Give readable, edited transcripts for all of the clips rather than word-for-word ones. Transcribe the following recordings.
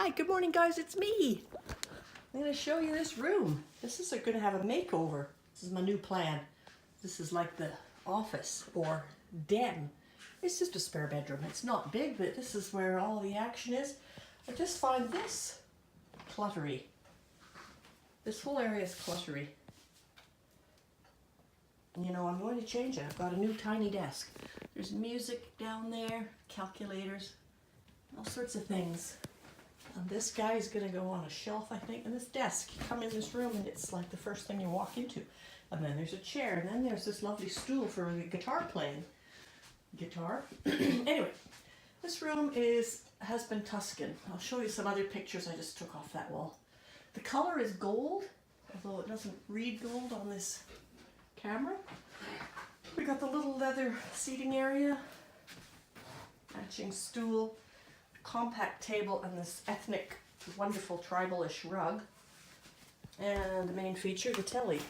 Hi, good morning guys, it's me. I'm going to show you this room. This is going to have a makeover. This is my new plan. This is like the office or den. It's just a spare bedroom. It's not big, but this is where all the action is. I just find this cluttery. This whole area is cluttery. You know, I'm going to change it. I've got a new tiny desk. There's music down there, calculators, all sorts of things. And this guy is going to go on a shelf, I think, and this desk. You come in this room and it's like the first thing you walk into. And then there's a chair, and then there's this lovely stool for guitar playing. Anyway, this room has been Tuscan. I'll show you some other pictures I just took off that wall. The color is gold, although it doesn't read gold on this camera. We got the little leather seating area, matching stool, compact table, and this ethnic, wonderful tribal-ish rug. And the main feature, the telly.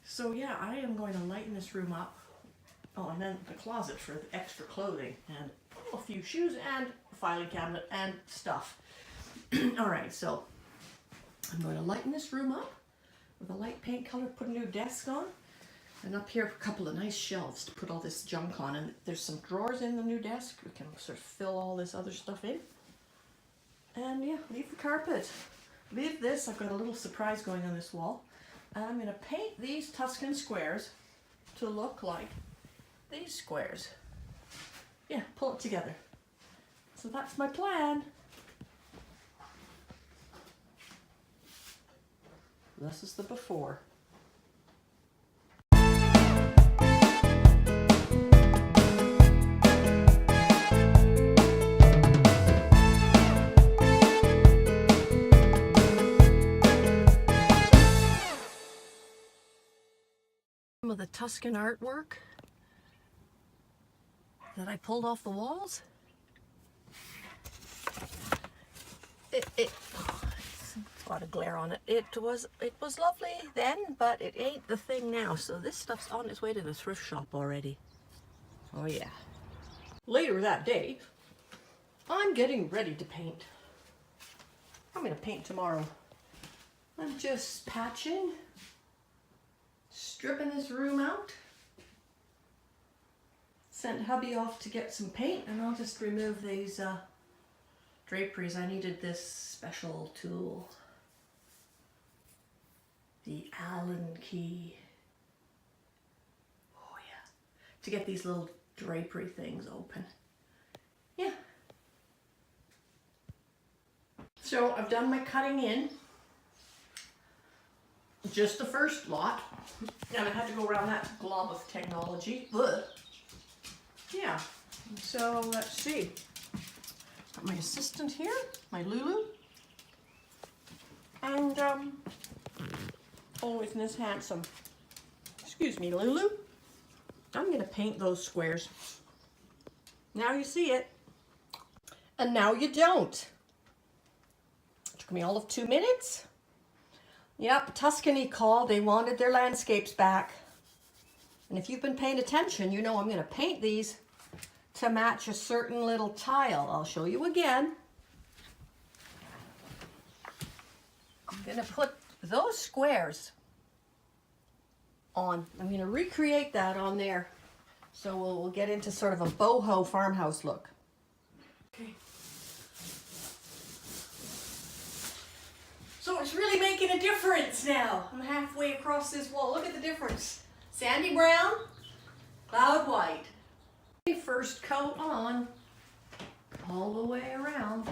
So yeah, I am going to lighten this room up. Oh, and then the closet for the extra clothing, and a few shoes, and a filing cabinet, and stuff. Alright, so I'm going to lighten this room up with a light paint color, put a new desk on, and up here a couple of nice shelves to put all this junk on. And there's some drawers in the new desk. We can sort of fill all this other stuff in. And yeah, leave the carpet. Leave this. I've got a little surprise going on this wall. And I'm going to paint these Tuscan squares to look like these squares. Yeah, pull it together. So that's my plan. This is the before. Some of the Tuscan artwork that I pulled off the walls. It's got a glare on it. It was lovely then, but it ain't the thing now. So this stuff's on its way to the thrift shop already. Oh yeah. Later that day, I'm getting ready to paint. I'm gonna paint tomorrow. I'm just patching, stripping this room out. Sent hubby off to get some paint, and I'll just remove these draperies. I needed this special tool. The Allen key. Oh yeah. To get these little drapery things open. Yeah. So I've done my cutting in. Just the first lot. And I had to go around that glob of technology. Ugh. Yeah. So let's see. Got my assistant here, my Lulu. And oh, isn't this handsome? Excuse me, Lulu. I'm going to paint those squares. Now you see it. And now you don't. It took me all of 2 minutes. Yep, Tuscany called. They wanted their landscapes back. And if you've been paying attention, you know I'm going to paint these to match a certain little tile. I'll show you again. I'm going to put those squares on. I'm going to recreate that on there. So we'll get into sort of a boho farmhouse look. Okay. So it's really making a difference now. I'm halfway across this wall. Look at the difference. Sandy brown, cloud white. First coat on, all the way around.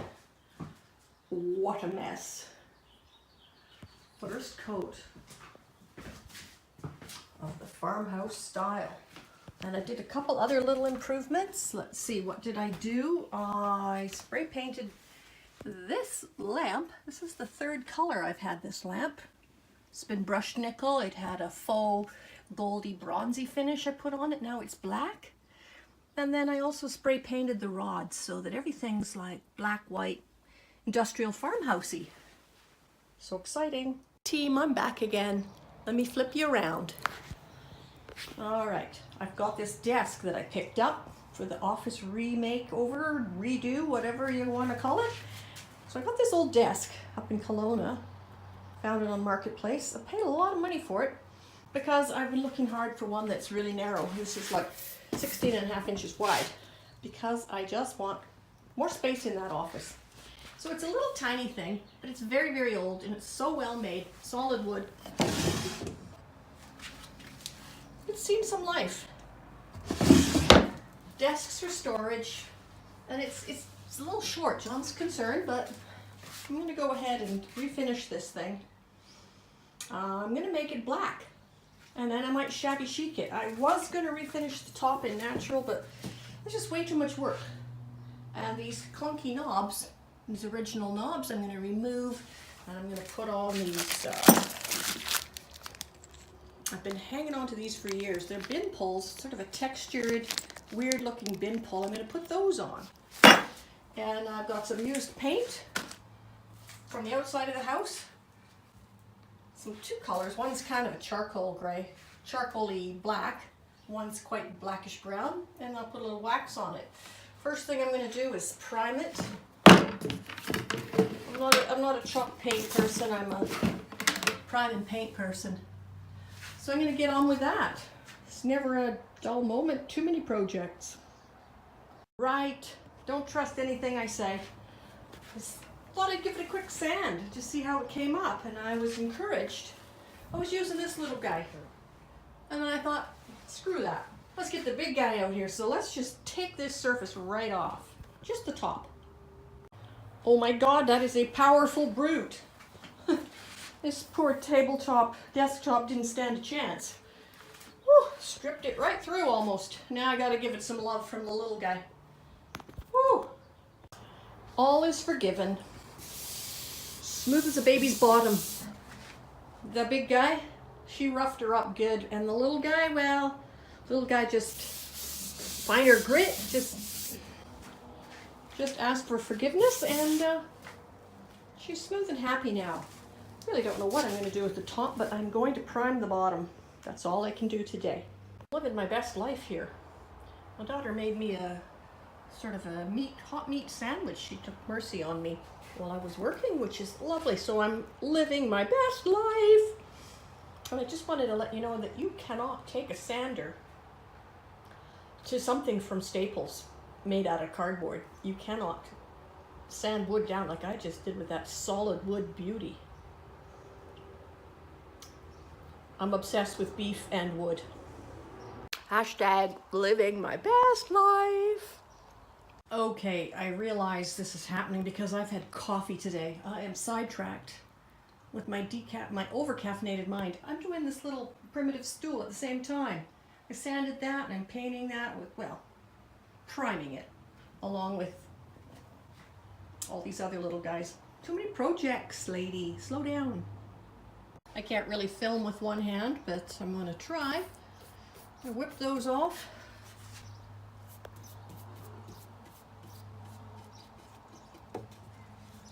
What a mess. First coat of the farmhouse style. And I did a couple other little improvements. Let's see, what did I do? I spray painted this lamp. This is the third color I've had this lamp. It's been brushed nickel. It had a faux goldy bronzy finish I put on it. Now it's black. And then I also spray painted the rods so that everything's like black, white, industrial farmhousey. So exciting. Team, I'm back again. Let me flip you around. All right, I've got this desk that I picked up for the office remake over, redo, whatever you want to call it. So I got this old desk up in Kelowna, found it on Marketplace. I paid a lot of money for it because I've been looking hard for one that's really narrow. This is like 16.5 inches wide because I just want more space in that office. So it's a little tiny thing, but it's very, very old and it's so well made, solid wood. It's seen some life. Desks for storage, and it's a little short, John's concerned, but I'm going to go ahead and refinish this thing. I'm going to make it black, and then I might shabby chic it. I was going to refinish the top in natural, but it's just way too much work. And these clunky knobs, these original knobs, I'm going to remove, and I'm going to put on these. I've been hanging on to these for years. They're bin pulls, sort of a textured, weird looking bin pull. I'm going to put those on. And I've got some used paint from the outside of the house. Two colors. One's kind of a charcoal gray, charcoal-y black. One's quite blackish brown. And I'll put a little wax on it. First thing I'm going to do is prime it. I'm not a chalk paint person. I'm a prime and paint person. So I'm going to get on with that. It's never a dull moment. Too many projects. Right. Don't trust anything I say. Just thought I'd give it a quick sand to see how it came up, and I was encouraged. I was using this little guy, and then I thought, screw that. Let's get the big guy out here. So let's just take this surface right off. Just the top. Oh my God, that is a powerful brute. This poor tabletop, desktop didn't stand a chance. Whew, stripped it right through almost. Now I gotta give it some love from the little guy. Whew. All is forgiven. Smooth as a baby's bottom. The big guy, she roughed her up good. And the little guy, well, the little guy just, finer grit, just asked for forgiveness, and she's smooth and happy now. Really don't know what I'm going to do with the top, but I'm going to prime the bottom. That's all I can do today. Living my best life here. My daughter made me a sort of a hot meat sandwich. She took mercy on me while I was working, which is lovely. So I'm living my best life. And I just wanted to let you know that you cannot take a sander to something from Staples made out of cardboard. You cannot sand wood down like I just did with that solid wood beauty. I'm obsessed with beef and wood. Hashtag living my best life. Okay, I realize this is happening because I've had coffee today. I am sidetracked with my over-caffeinated mind. I'm doing this little primitive stool at the same time. I sanded that and I'm painting that with, well, priming it along with all these other little guys. Too many projects, lady. Slow down. I can't really film with one hand, but I'm going to try. I whip those off.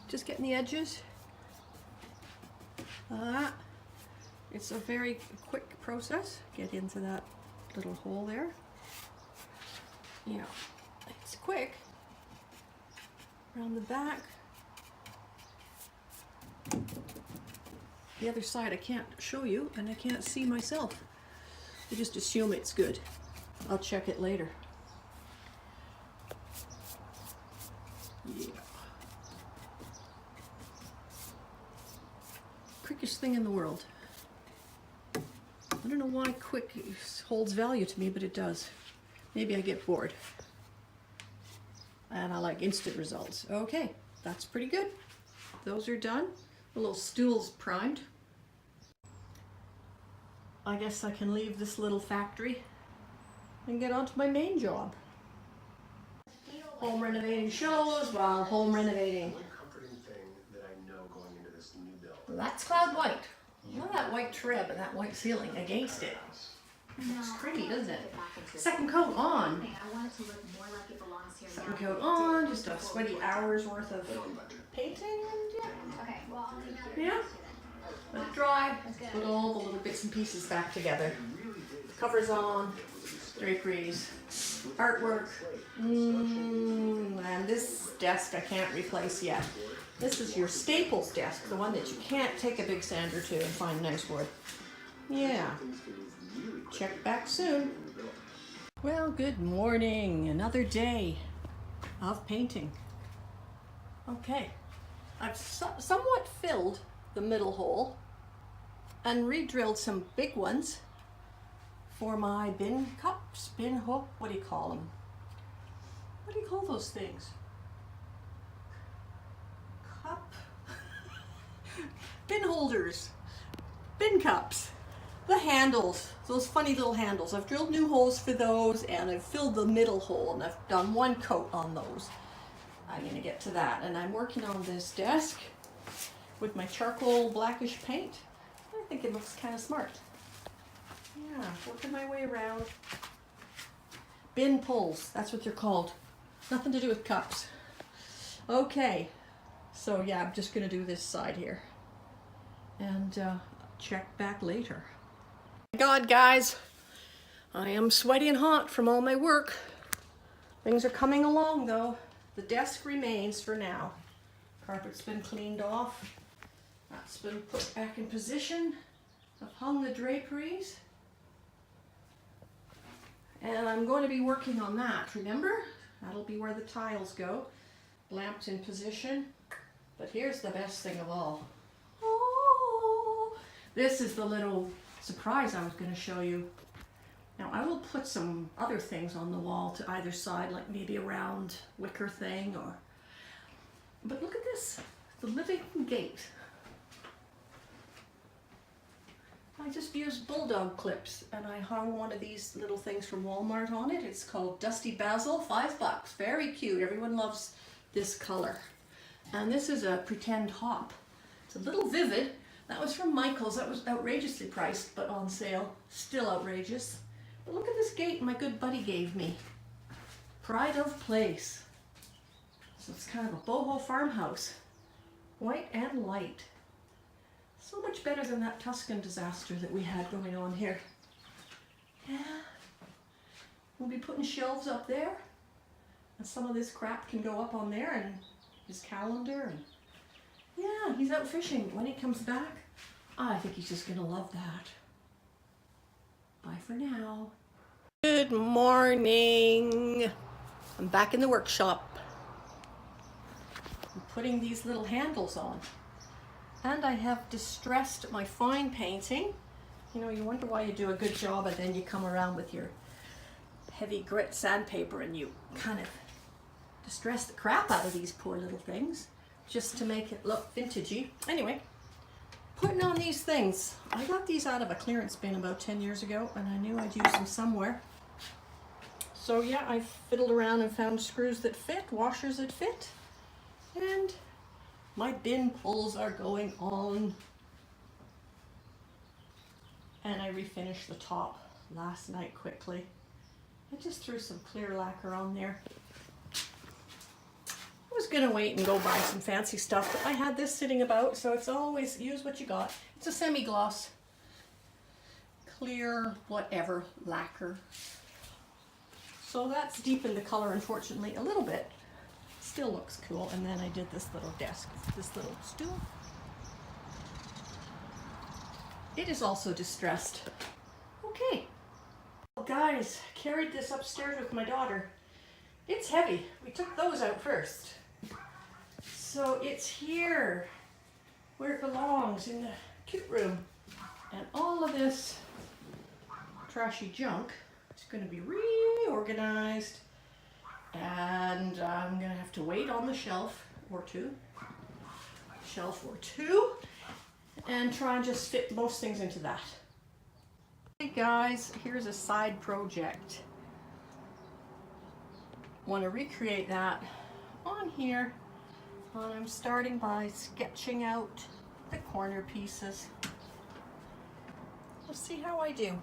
Just getting the edges. It's a very quick process. Get into that little hole there. Yeah, it's quick. Around the back. The other side I can't show you, and I can't see myself. I just assume it's good. I'll check it later. Yeah. Quickest thing in the world. I don't know why quick holds value to me, but it does. Maybe I get bored. And I like instant results. Okay, that's pretty good. Those are done. The little stool's primed. I guess I can leave this little factory and get on to my main job. Home renovating shows while home renovating. One comforting thing that I know going into this new build. That's cloud white. You know that white trim and that white ceiling against it. Looks pretty, doesn't it? Second coat on. Second coat on, just a sweaty hour's worth of painting and yeah. Let it dry. Put all the little bits and pieces back together. Covers on. draperies, artwork, and this desk I can't replace yet. This is your staples desk, the one that you can't take a big sander to and find nice wood. Yeah, check back soon. Well, good morning, another day of painting. Okay, I've somewhat filled the middle hole and re-drilled some big ones for my bin cups, bin hook, what do you call them? What do you call those things? Cup? Bin holders, bin cups, the handles, those funny little handles. I've drilled new holes for those and I've filled the middle hole and I've done one coat on those. I'm gonna get to that, and I'm working on this desk with my charcoal blackish paint. I think it looks kind of smart. Yeah, working my way around. Bin pulls, that's what they're called. Nothing to do with cups. Okay, so yeah, I'm just gonna do this side here and check back later. God, guys, I am sweaty and hot from all my work. Things are coming along though. The desk remains for now. Carpet's been cleaned off. That's been put back in position. I've hung the draperies. And I'm going to be working on that, remember? That'll be where the tiles go. Lamps in position. But here's the best thing of all. Oh, this is the little surprise I was going to show you. Now I will put some other things on the wall to either side, like maybe a round wicker thing or... But look at this, the living gate. I just used bulldog clips and I hung one of these little things from Walmart on it. It's called Dusty Basil, $5. Very cute. Everyone loves this color. And this is a pretend hop. It's a little vivid. That was from Michael's. That was outrageously priced, but on sale. Still outrageous. But look at this gate my good buddy gave me. Pride of place. So it's kind of a boho farmhouse. White and light. So much better than that Tuscan disaster that we had going on here. Yeah. We'll be putting shelves up there. And some of this crap can go up on there, and his calendar. And yeah, he's out fishing. When he comes back, I think he's just gonna love that. Bye for now. Good morning. I'm back in the workshop. I'm putting these little handles on. And I have distressed my fine painting. You know, you wonder why you do a good job and then you come around with your heavy grit sandpaper and you kind of distress the crap out of these poor little things just to make it look vintagey. Anyway, putting on these things. I got these out of a clearance bin about 10 years ago and I knew I'd use them somewhere. So yeah, I fiddled around and found screws that fit, washers that fit, and my bin pulls are going on. And I refinished the top last night quickly. I just threw some clear lacquer on there. I was gonna wait and go buy some fancy stuff, but I had this sitting about, so it's always use what you got. It's a semi-gloss, clear, whatever, lacquer. So that's deepened the color, unfortunately, a little bit. Still looks cool. And then I did this little desk, this little stool. It is also distressed. Okay. Well, guys, carried this upstairs with my daughter. It's heavy. We took those out first. So it's here where it belongs, in the cute room. And all of this trashy junk is going to be reorganized. And I'm going to have to wait on the shelf or two, and try and just fit most things into that. Hey guys, here's a side project. Want to recreate that on here. And I'm starting by sketching out the corner pieces. We'll see how I do.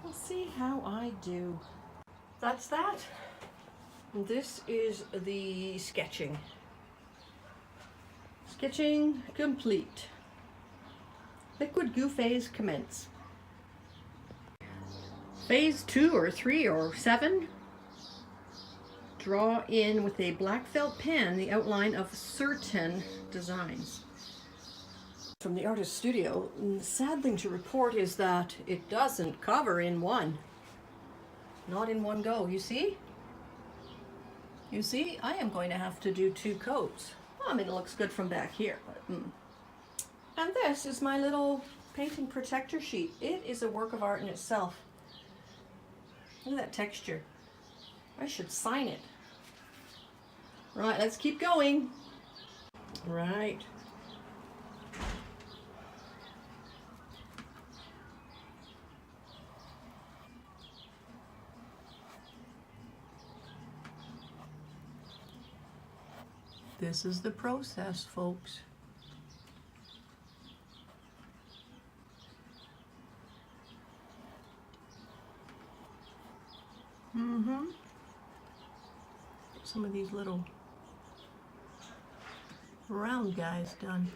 We'll see how I do. That's that. This is the sketching. Sketching complete. Liquid goo phase commence. Phase 2 or 3 or 7. Draw in with a black felt pen the outline of certain designs. From the artist studio, the sad thing to report is that it doesn't cover in one. Not in one go, you see? You see, I am going to have to do 2 coats. Well, I mean, it looks good from back here, but And this is my little painting protector sheet. It is a work of art in itself. Look at that texture. I should sign it. Right, let's keep going. Right. This is the process, folks. Some of these little round guys done.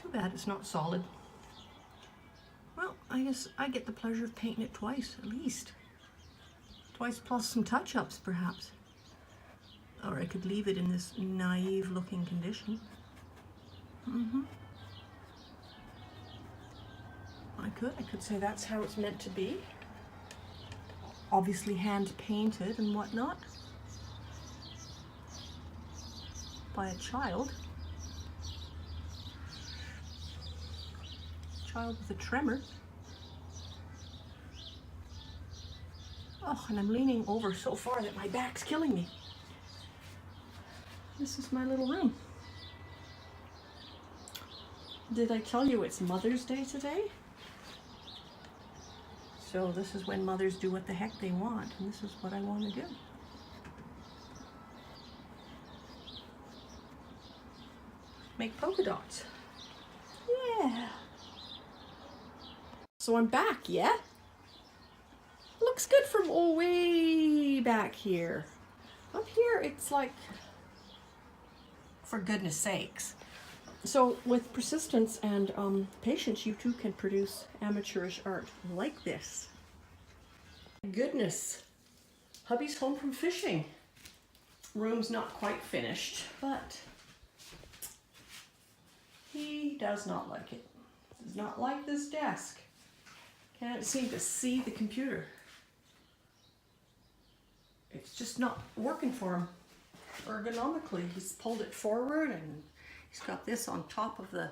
Too bad it's not solid. Well, I guess I get the pleasure of painting it twice, at least. Twice plus some touch-ups, perhaps. Or I could leave it in this naive-looking condition. I could say that's how it's meant to be. Obviously hand-painted and whatnot. By a child. Child with a tremor. Oh, and I'm leaning over so far that my back's killing me. This is my little room. Did I tell you it's Mother's Day today? So this is when mothers do what the heck they want, and this is what I want to do. Make polka dots. Yeah. So I'm back, yeah? Looks good from way back here. Up here, it's like, for goodness sakes. So with persistence and patience, you too can produce amateurish art like this. Goodness. Hubby's home from fishing. Room's not quite finished, but he does not like it. Does not like this desk. Can't seem to see the computer. It's just not working for him ergonomically. He's pulled it forward and he's got this on top of the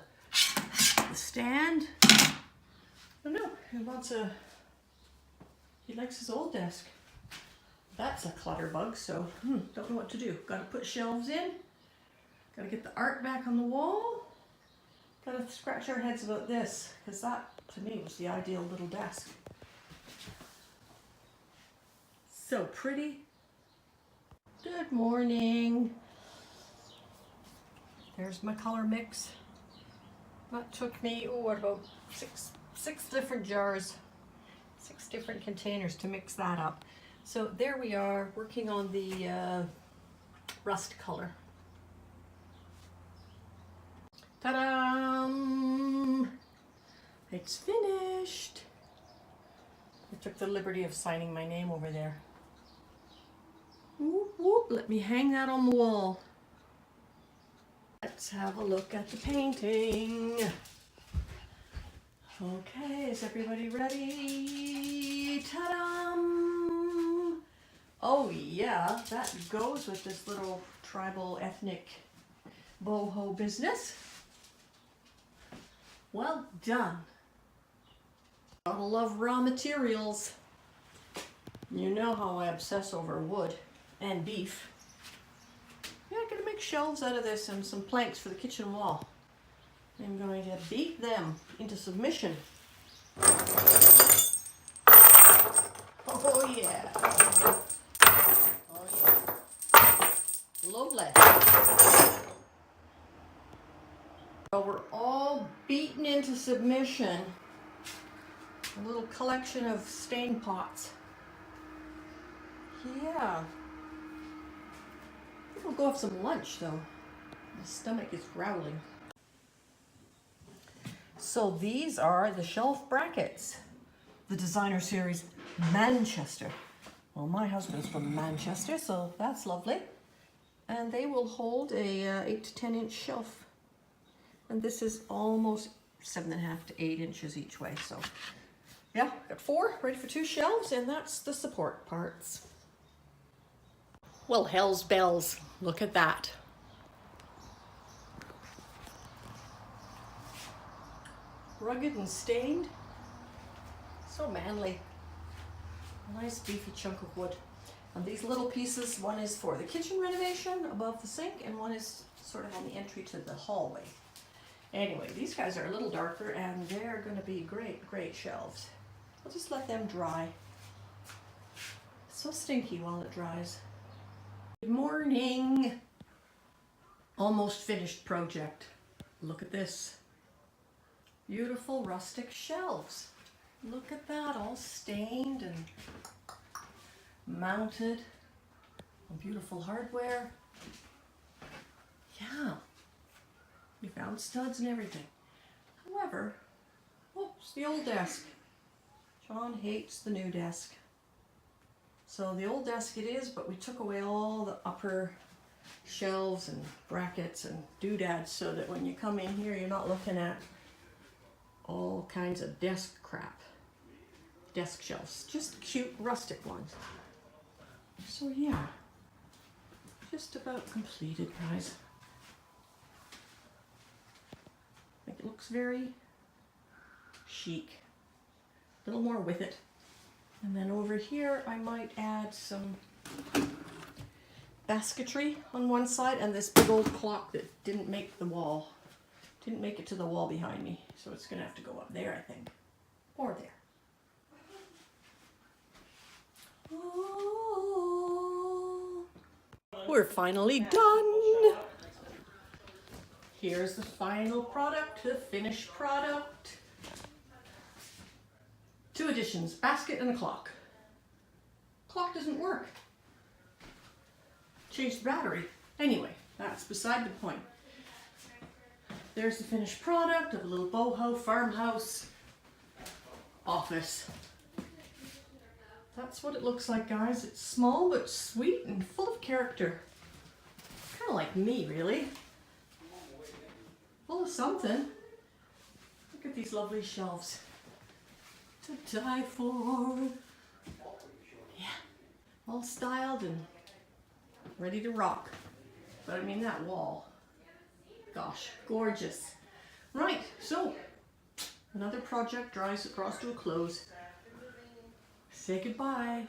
stand. I don't know. He likes his old desk. That's a clutter bug, so don't know what to do. Got to put shelves in. Got to get the art back on the wall. Got to scratch our heads about this, because that, to me, was the ideal little desk. So pretty. Good morning. There's my color mix. That took me, about six different jars, 6 different containers to mix that up. So there we are, working on the rust color. Ta-da! It's finished. I took the liberty of signing my name over there. Whoop, whoop. Let me hang that on the wall. Let's have a look at the painting. Okay, is everybody ready? Ta-da! Oh yeah, that goes with this little tribal ethnic boho business. Well done. Gotta love raw materials. You know how I obsess over wood and beef. Yeah, I'm gonna make shelves out of this and some planks for the kitchen wall. I'm going to beat them into submission. Oh yeah. Oh yeah. Lovely. So we're all beaten into submission. A little collection of stain pots. Yeah. I'll go have some lunch though. My stomach is growling. So these are the shelf brackets. The designer series Manchester. Well, my husband's from Manchester, so that's lovely. And they will hold a 8 to 10 inch shelf. And this is almost 7.5 to 8 inches each way. So yeah, got 4 ready for 2 shelves, and that's the support parts. Well, hell's bells, look at that. Rugged and stained, so manly. A nice beefy chunk of wood. And these little pieces, one is for the kitchen renovation above the sink, and one is sort of on the entry to the hallway. Anyway, these guys are a little darker, and they're going to be great shelves. I'll just let them dry. It's so stinky while it dries. Good morning. Almost finished project. Look at this. Beautiful rustic shelves. Look at that, all stained and mounted on beautiful hardware. Yeah, we found studs and everything. However, oops, the old desk. John hates the new desk. So the old desk it is, but we took away all the upper shelves and brackets and doodads so that when you come in here, you're not looking at all kinds of desk crap. Desk shelves, just cute rustic ones. So yeah, just about completed, guys. I think it looks very chic. A little more with it. And then over here, I might add some basketry on one side and this big old clock that didn't make the wall. Didn't make it to the wall behind me. So it's gonna have to go up there, I think. Or there. Oh. We're finally done. Here's the final product, the finished product. 2 additions, basket and a clock. Clock doesn't work. Changed the battery. Anyway, that's beside the point. There's the finished product of a little boho farmhouse office. That's what it looks like, guys. It's small but sweet and full of character. Kind of like me, really. Full of something. Look at these lovely shelves. To die for. Yeah, all styled and ready to rock. But I mean that wall. Gosh, gorgeous. Right, so another project drives across to a close. Say goodbye.